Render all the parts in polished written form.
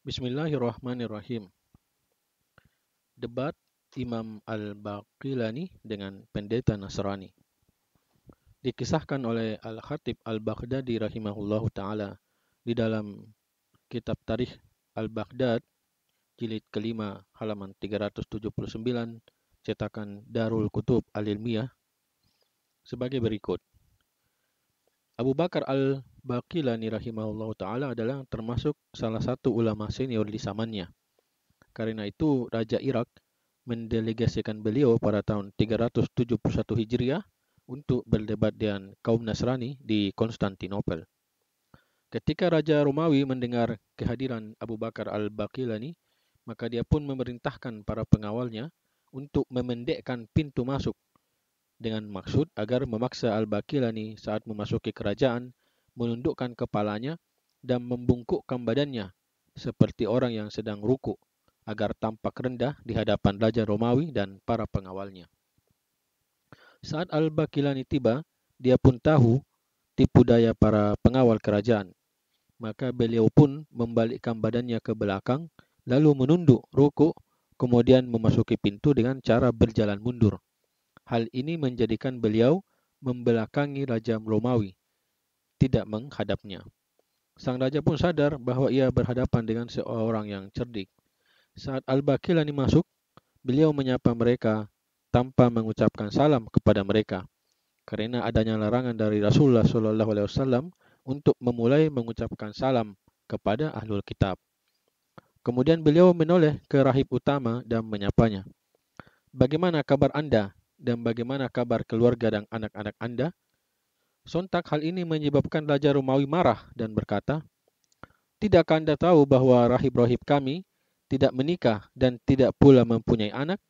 Bismillahirrahmanirrahim. Debat Imam Al-Baqilani dengan pendeta Nasrani. Dikisahkan oleh Al-Khatib Al-Baghdadi rahimahullahu ta'ala di dalam kitab Tarikh Al-Baghdad, jilid kelima, halaman 379, cetakan Darul Kutub Al-Ilmiyah, sebagai berikut. Abu Bakar Al-Baqilani rahimahullahu ta'ala adalah termasuk salah satu ulama senior di zamannya. Karena itu, Raja Irak mendelegasikan beliau pada tahun 371 Hijriah untuk berdebat dengan kaum Nasrani di Konstantinopel. Ketika Raja Romawi mendengar kehadiran Abu Bakar Al-Baqilani, maka dia pun memerintahkan para pengawalnya untuk memendekkan pintu masuk dengan maksud agar memaksa Al-Baqilani saat memasuki kerajaan menundukkan kepalanya dan membungkukkan badannya seperti orang yang sedang ruku, agar tampak rendah di hadapan Raja Romawi dan para pengawalnya. Saat Al-Baqilani tiba, dia pun tahu tipu daya para pengawal kerajaan. Maka beliau pun membalikkan badannya ke belakang, lalu menunduk ruku, kemudian memasuki pintu dengan cara berjalan mundur. Hal ini menjadikan beliau membelakangi Raja Romawi, tidak menghadapnya. Sang raja pun sadar bahwa ia berhadapan dengan seorang yang cerdik. Saat Al-Baqilani masuk, beliau menyapa mereka tanpa mengucapkan salam kepada mereka, karena adanya larangan dari Rasulullah SAW untuk memulai mengucapkan salam kepada ahlul kitab. Kemudian beliau menoleh ke rahib utama dan menyapanya. Bagaimana kabar Anda dan bagaimana kabar keluarga dan anak-anak Anda? Sontak hal ini menyebabkan Raja Romawi marah dan berkata, "Tidakkah Anda tahu bahwa rahib-rahib kami tidak menikah dan tidak pula mempunyai anak?"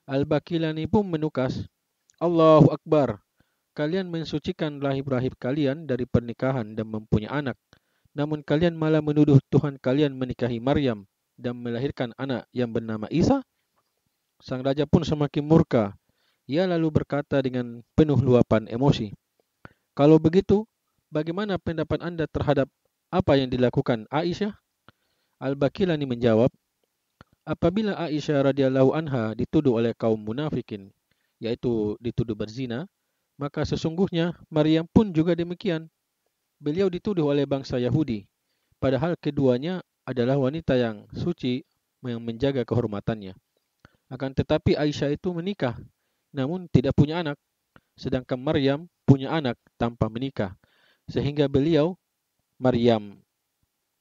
Al-Baqilani pun menukas, "Allahu Akbar, kalian mensucikan rahib-rahib kalian dari pernikahan dan mempunyai anak, namun kalian malah menuduh Tuhan kalian menikahi Maryam dan melahirkan anak yang bernama Isa?" Sang raja pun semakin murka. Ia lalu berkata dengan penuh luapan emosi, "Kalau begitu, bagaimana pendapat Anda terhadap apa yang dilakukan Aisyah?" Al-Baqilani menjawab, "Apabila Aisyah radhiyallahu anha dituduh oleh kaum munafikin, yaitu dituduh berzina, maka sesungguhnya Maryam pun juga demikian. Beliau dituduh oleh bangsa Yahudi, padahal keduanya adalah wanita yang suci yang menjaga kehormatannya. Akan tetapi Aisyah itu menikah, namun tidak punya anak, sedangkan Maryam punya anak tanpa menikah, sehingga beliau, Maryam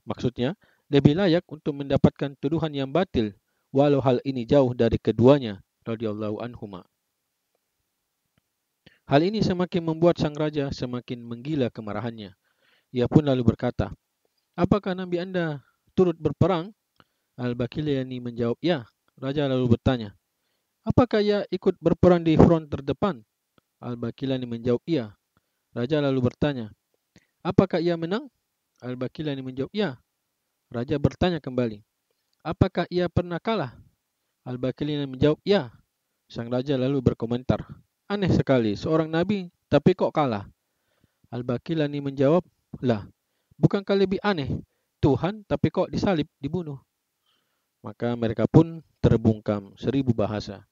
maksudnya, lebih layak untuk mendapatkan tuduhan yang batil, walau hal ini jauh dari keduanya radhiyallahu anhuma." Hal ini semakin membuat sang raja semakin menggila kemarahannya. Ia pun lalu berkata, "Apakah Nabi Anda turut berperang?" Al-Baqilani menjawab, "Ya." Raja lalu bertanya, "Apakah ia ikut berperang di front terdepan?" Al-Baqilani menjawab, "Iya." Raja lalu bertanya, "Apakah ia menang?" Al-Baqilani menjawab, "Ya." Raja bertanya kembali, "Apakah ia pernah kalah?" Al-Baqilani menjawab, "Ya." Sang raja lalu berkomentar, "Aneh sekali, seorang nabi tapi kok kalah?" Al-Baqilani menjawab, "Lah, bukankah lebih aneh, Tuhan tapi kok disalib, dibunuh?" Maka mereka pun terbungkam 1000 bahasa.